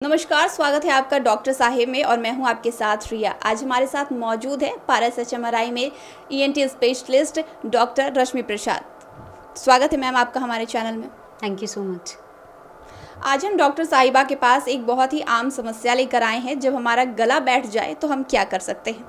नमस्कार, स्वागत है आपका डॉक्टर साहिब में और मैं हूं आपके साथ रिया। आज हमारे साथ मौजूद है पारस एचएमआरआई में ईएनटी स्पेशलिस्ट डॉक्टर रश्मि प्रसाद। स्वागत है मैम आपका हमारे चैनल में। Thank you so much. आज हम डॉक्टर साहिबा के पास एक बहुत ही आम समस्या लेकर आए हैं। जब हमारा गला बैठ जाए तो हम क्या कर सकते हैं?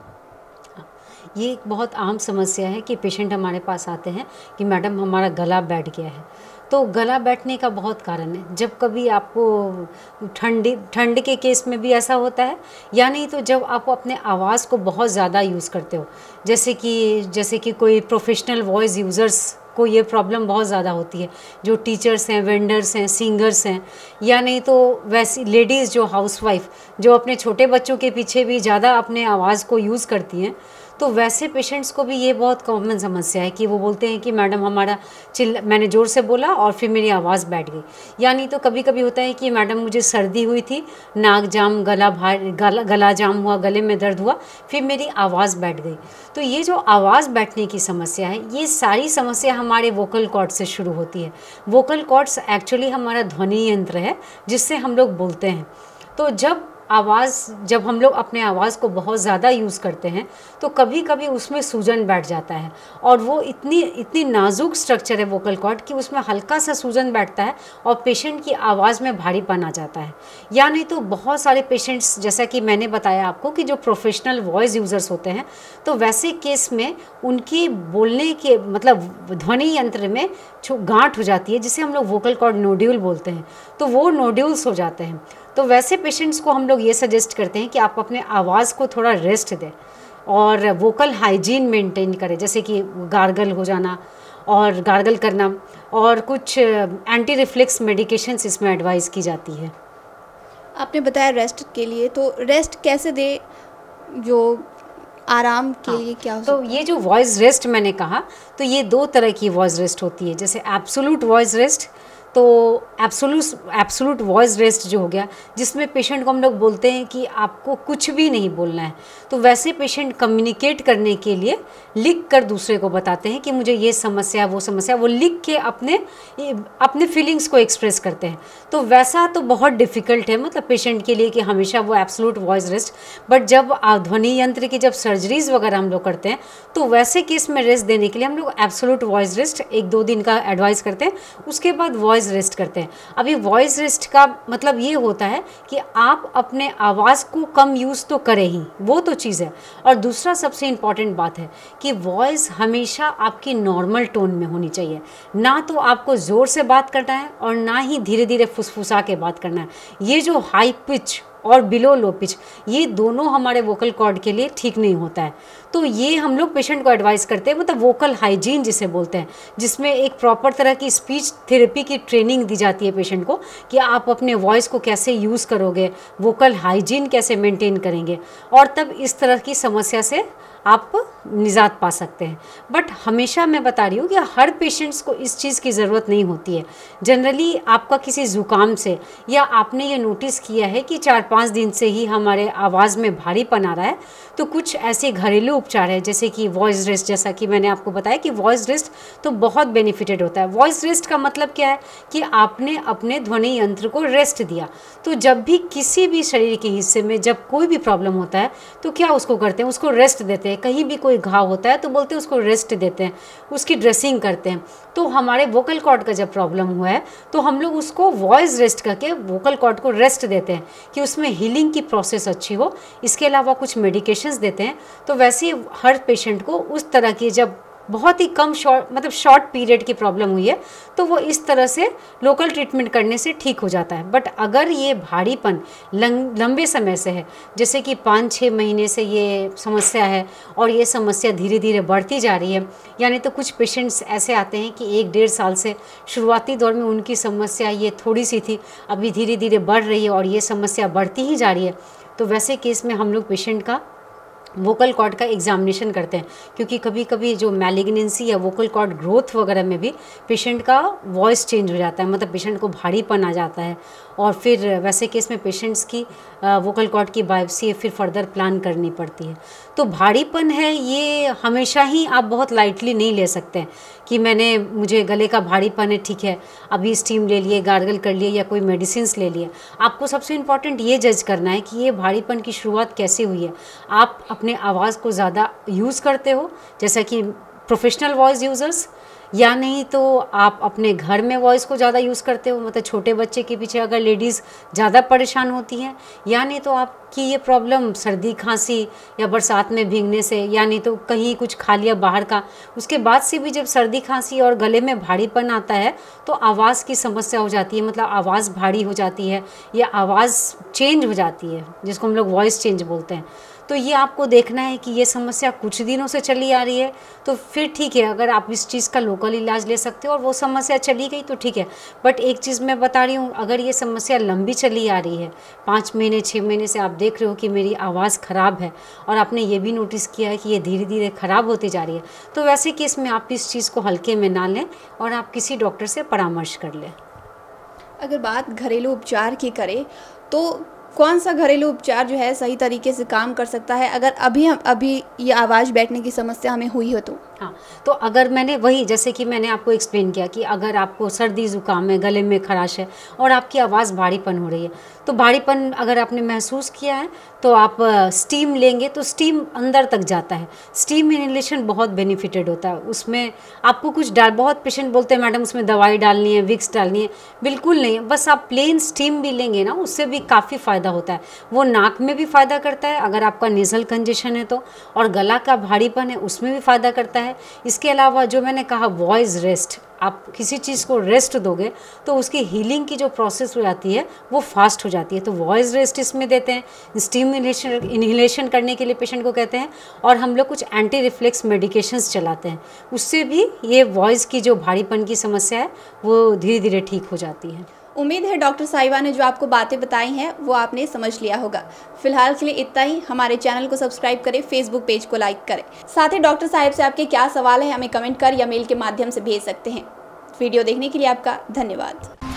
ये एक बहुत आम समस्या है कि पेशेंट हमारे पास आते हैं कि मैडम हमारा गला बैठ गया है। तो गला बैठने का बहुत कारण है। जब कभी आपको ठंड के केस में भी ऐसा होता है, या नहीं तो जब आप अपने आवाज़ को बहुत ज़्यादा यूज़ करते हो, जैसे कि कोई प्रोफेशनल वॉइस यूज़र्स को ये प्रॉब्लम बहुत ज़्यादा होती है, जो टीचर्स हैं, वेंडर्स हैं, सिंगर्स हैं, या नहीं तो वैसी लेडीज़ जो हाउसवाइफ जो अपने छोटे बच्चों के पीछे भी ज़्यादा अपने आवाज़ को यूज़ करती हैं, तो वैसे पेशेंट्स को भी ये बहुत कॉमन समस्या है कि वो बोलते हैं कि मैडम हमारा मैंने ज़ोर से बोला और फिर मेरी आवाज़ बैठ गई। या नहीं तो कभी कभी होता है कि मैडम मुझे सर्दी हुई थी, नाक जाम, गला जाम हुआ, गले में दर्द हुआ, फिर मेरी आवाज़ बैठ गई। तो ये जो आवाज़ बैठने की समस्या है, ये सारी समस्या हमारे वोकल कॉर्ड से शुरू होती है। वोकल कॉर्ड्स एक्चुअली हमारा ध्वनि यंत्र है जिससे हम लोग बोलते हैं। तो जब हम लोग अपने आवाज़ को बहुत ज़्यादा यूज़ करते हैं तो कभी कभी उसमें सूजन बैठ जाता है, और वो इतनी नाजुक स्ट्रक्चर है वोकल कॉर्ड कि उसमें हल्का सा सूजन बैठता है और पेशेंट की आवाज़ में भारीपन आ जाता है। या नहीं तो बहुत सारे पेशेंट्स, जैसा कि मैंने बताया आपको, कि जो प्रोफेशनल वॉइस यूज़र्स होते हैं, तो वैसे केस में उनकी बोलने के मतलब ध्वनि यंत्र में गांठ हो जाती है, जिसे हम लोग वोकल कॉर्ड नोड्यूल बोलते हैं। तो वो नोड्यूल्स हो जाते हैं। तो वैसे पेशेंट्स को हम लोग ये सजेस्ट करते हैं कि आप अपने आवाज़ को थोड़ा रेस्ट दें और वोकल हाइजीन मेंटेन करें, जैसे कि गार्गल हो जाना और गार्गल करना, और कुछ एंटी रिफ्लेक्स मेडिकेशंस इसमें एडवाइस की जाती है। आपने बताया रेस्ट के लिए, तो रेस्ट कैसे दे, जो आराम के लिए क्या हो? तो ये जो वॉइस रेस्ट मैंने कहा, तो ये दो तरह की वॉइस रेस्ट होती है। जैसे एब्सोल्यूट वॉइस रेस्ट, तो एब्सोल्यूट वॉइस रेस्ट जो हो गया, जिसमें पेशेंट को हम लोग बोलते हैं कि आपको कुछ भी नहीं बोलना है। तो वैसे पेशेंट कम्युनिकेट करने के लिए लिख कर दूसरे को बताते हैं कि मुझे ये समस्या, वो समस्या, वो लिख के अपने फीलिंग्स को एक्सप्रेस करते हैं। तो वैसा तो बहुत डिफ़िकल्ट है मतलब पेशेंट के लिए कि हमेशा वो एब्सोल्यूट वॉइस रेस्ट। बट जब ध्वनि यंत्र की जब सर्जरीज वगैरह हम लोग करते हैं, तो वैसे केस में रेस्ट देने के लिए हम लोग एब्सोल्यूट वॉइस रेस्ट 1-2 दिन का एडवाइस करते हैं। उसके बाद वॉइस रेस्ट करते हैं। अभी वॉइस रेस्ट का मतलब ये होता है कि आप अपने आवाज़ को कम यूज़ तो करें ही, वो तो चीज़ है। और दूसरा सबसे इम्पॉर्टेंट बात है कि वॉइस हमेशा आपकी नॉर्मल टोन में होनी चाहिए। ना तो आपको ज़ोर से बात करना है और ना ही धीरे धीरे फुसफुसा के बात करना है। ये जो हाई पिच और बिलो लो पिच, ये दोनों हमारे वोकल कॉर्ड के लिए ठीक नहीं होता है। तो ये हम लोग पेशेंट को एडवाइस करते हैं, मतलब वोकल हाइजीन जिसे बोलते हैं, जिसमें एक प्रॉपर तरह की स्पीच थेरेपी की ट्रेनिंग दी जाती है पेशेंट को कि आप अपने वॉइस को कैसे यूज़ करोगे, वोकल हाइजीन कैसे मेंटेन करेंगे, और तब इस तरह की समस्या से आप निजात पा सकते हैं। बट हमेशा मैं बता रही हूँ कि हर पेशेंट्स को इस चीज़ की ज़रूरत नहीं होती है। जनरली आपका किसी ज़ुकाम से, या आपने ये नोटिस किया है कि 4-5 दिन से ही हमारे आवाज़ में भारीपन आ रहा है, तो कुछ ऐसे घरेलू उपचार है जैसे कि वॉइस रेस्ट, जैसा कि मैंने आपको बताया कि वॉइस रेस्ट तो बहुत बेनिफिटेड होता है। वॉइस रेस्ट का मतलब क्या है कि आपने अपने ध्वनि यंत्र को रेस्ट दिया। तो जब भी किसी भी शरीर के हिस्से में जब कोई भी प्रॉब्लम होता है, तो क्या उसको करते हैं, उसको रेस्ट देते हैं। कहीं भी कोई घाव होता है तो बोलते हैं उसको रेस्ट देते हैं, उसकी ड्रेसिंग करते हैं। तो हमारे वोकल कॉर्ड का जब प्रॉब्लम हुआ है, तो हम लोग उसको वॉइस रेस्ट करके वोकल कॉर्ड को रेस्ट देते हैं कि उसमें हीलिंग की प्रोसेस अच्छी हो। इसके अलावा कुछ मेडिकेशंस देते हैं। तो वैसे हर पेशेंट को उस तरह की जब बहुत ही कम शॉर्ट पीरियड की प्रॉब्लम हुई है, तो वो इस तरह से लोकल ट्रीटमेंट करने से ठीक हो जाता है। बट अगर ये भारीपन लंबे समय से है, जैसे कि 5-6 महीने से ये समस्या है और ये समस्या धीरे धीरे बढ़ती जा रही है, यानी तो कुछ पेशेंट्स ऐसे आते हैं कि 1-1.5 साल से शुरुआती दौर में उनकी समस्या ये थोड़ी सी थी, अभी धीरे धीरे बढ़ रही है और ये समस्या बढ़ती ही जा रही है, तो वैसे केस में हम लोग पेशेंट का वोकल कॉर्ड का एग्जामिनेशन करते हैं। क्योंकि कभी कभी जो मैलिग्नेंसी या वोकल कॉर्ड ग्रोथ वगैरह में भी पेशेंट का वॉइस चेंज हो जाता है, मतलब पेशेंट को भारीपन आ जाता है, और फिर वैसे केस में पेशेंट्स की वोकल कॉर्ड की बायोप्सी फिर फर्दर प्लान करनी पड़ती है। तो भारीपन है ये हमेशा ही आप बहुत लाइटली नहीं ले सकते हैं, कि मुझे गले का भारीपन है, ठीक है, अभी स्टीम ले लिए, गार्गल कर लिए या कोई मेडिसिन्स ले लिए। आपको सबसे इम्पॉर्टेंट ये जज करना है कि ये भारीपन की शुरुआत कैसे हुई है। आप अपने आवाज़ को ज़्यादा यूज़ करते हो, जैसा कि प्रोफेशनल वॉइस यूज़र्स, या नहीं तो आप अपने घर में वॉइस को ज़्यादा यूज़ करते हो, मतलब छोटे बच्चे के पीछे अगर लेडीज़ ज़्यादा परेशान होती हैं, या नहीं तो आपकी ये प्रॉब्लम सर्दी खांसी या बरसात में भीगने से, या नहीं तो कहीं कुछ खा लिया बाहर का, उसके बाद से भी जब सर्दी खांसी और गले में भारीपन आता है तो आवाज़ की समस्या हो जाती है, मतलब आवाज़ भारी हो जाती है या आवाज़ चेंज हो जाती है, जिसको हम लोग वॉइस चेंज बोलते हैं। तो ये आपको देखना है कि ये समस्या कुछ दिनों से चली आ रही है तो फिर ठीक है, अगर आप इस चीज़ का लोकल इलाज ले सकते हो और वो समस्या चली गई तो ठीक है। बट एक चीज़ मैं बता रही हूँ, अगर ये समस्या लंबी चली आ रही है, 5 महीने 6 महीने से आप देख रहे हो कि मेरी आवाज़ ख़राब है और आपने ये भी नोटिस किया है कि ये धीरे धीरे ख़राब होती जा रही है, तो वैसे केस में आप इस चीज़ को हल्के में ना लें और आप किसी डॉक्टर से परामर्श कर लें। अगर बात घरेलू उपचार की करें तो कौन सा घरेलू उपचार जो है सही तरीके से काम कर सकता है, अगर अभी ये आवाज़ बैठने की समस्या हमें हुई हो तो? हाँ, तो अगर मैंने वही, जैसे कि मैंने आपको एक्सप्लेन किया कि अगर आपको सर्दी ज़ुकाम है, गले में खराश है और आपकी आवाज़ भारीपन हो रही है, तो भारीपन अगर आपने महसूस किया है तो आप स्टीम लेंगे तो स्टीम अंदर तक जाता है। स्टीम इनहेलेशन बहुत बेनिफिटेड होता है, उसमें आपको कुछ बहुत पेशेंट बोलते हैं मैडम उसमें दवाई डालनी है, विक्स डालनी है, बिल्कुल नहीं, बस आप प्लेन स्टीम भी लेंगे ना, उससे भी काफ़ी फ़ायदा होता है। वो नाक में भी फ़ायदा करता है अगर आपका नेज़ल कंजेशन है तो, और गला का भारीपन है उसमें भी फ़ायदा करता है। इसके अलावा जो मैंने कहा वॉइस रेस्ट, आप किसी चीज़ को रेस्ट दोगे तो उसकी हीलिंग की जो प्रोसेस हो जाती है वो फास्ट हो जाती है, तो वॉइस रेस्ट इसमें देते हैं। स्टीम इनहेलेशन करने के लिए पेशेंट को कहते हैं, और हम लोग कुछ एंटी रिफ्लेक्स मेडिकेशंस चलाते हैं, उससे भी ये वॉइस की जो भारीपन की समस्या है वो धीरे धीरे ठीक हो जाती है। उम्मीद है डॉक्टर साहिबा ने जो आपको बातें बताई हैं वो आपने समझ लिया होगा। फिलहाल के लिए इतना ही। हमारे चैनल को सब्सक्राइब करें, फेसबुक पेज को लाइक करें। साथ ही डॉक्टर साहिब से आपके क्या सवाल है हमें कमेंट कर या मेल के माध्यम से भेज सकते हैं। वीडियो देखने के लिए आपका धन्यवाद।